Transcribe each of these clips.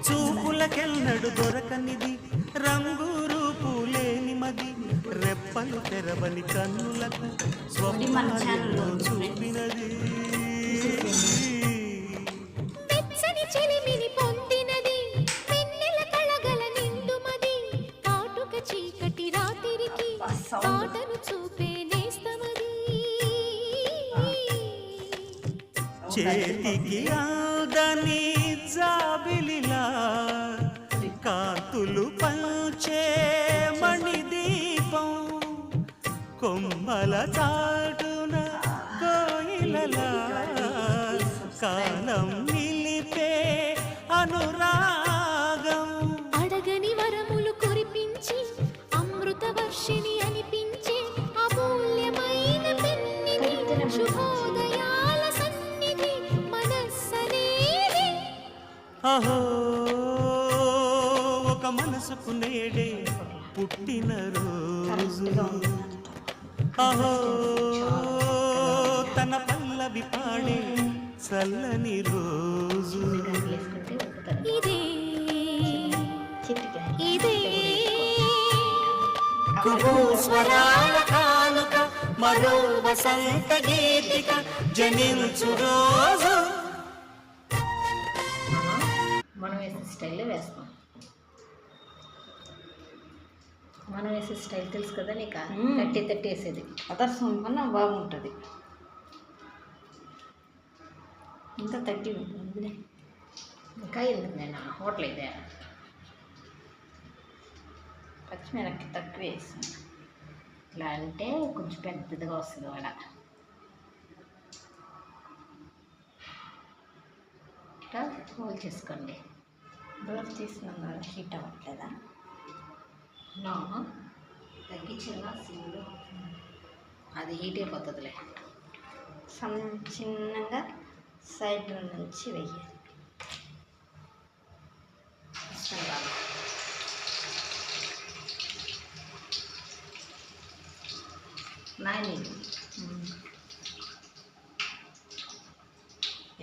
చూపులకెన్నడు దొరకనిది రంగు రూపు లేని మది రెప్పలు తెరవని కన్నులకు స్వప్నాలలో చూపినది వెచ్చని చెలిమిని పొందినది వెన్నెల కళగల నిండుమది కాటుక చీకటి రాత్రికి పాటను చూపే నేస్తమది చేతికి ఆదని జాబిలిలా కాంతులు పంచే మణిదీపం కొమ్మల చాటున కోయిలలా కాలం నిలిపే అనురాగం అడగని వరములు కురిపించి అమృత వర్షిణి అనిపించే అమూల్యమైన పెన్నిధి శుభోదయాల సన్నిధి మనస్సనేది అహో ఒక మనసుకు నేడే పుట్టిన రోజు అహో తన పల్లవి పాడే చల్లని రోజు ఇదే ఇదే స్వరాల కానుక మరో వసంత గీతిక జనించు రోజు మనం వేసే స్టైల్లో వేస్తాం. మనం వేసే స్టైల్ తెలుసు కదా నీకు, తట్టి వేసేది అదర్శం కన్నా బాగుంటుంది. ఇంకా తట్టి ఉంటుంది. ఇంకా ఎందుకు నేను హోటల్ ఇదే పచ్చిమిరపకాయ తక్కువ వేసాను. ఇట్లా అంటే కొంచెం పెద్దదిగా వస్తుంది వడ. ఇట్లా హోల్ చేసుకోండి. దూరం తీసిన హీట్ అవ్వట్లేదా? నో, తగ్గించిన సిమ్లో అది హీట్ అయిపోతుందిలే. చిన్నగా సైడ్ నుంచి వెయ్యాలి.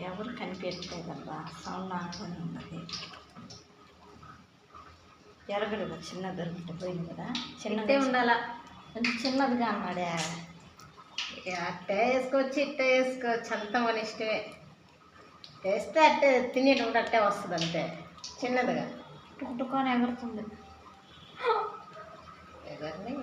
ఎవరు కనిపెట్టలేదబ్బా, సౌండ్ ఆగానే ఉన్నది. ఎరగడు చిన్న దొరికితే పోయింది కదా, చిన్నదే ఉండాలా. కొంచెం చిన్నదిగా అన్నాడే. అట్టే వేసుకోవచ్చు, ఇట్టే వేసుకోవచ్చు, అంత మన ఇష్టమే. వేస్తే అట్టే తినేటప్పుడు అట్టే వస్తుంది అంతే, చిన్నదిగా టుక్కుని ఎగురుతుంది. ఎవరిని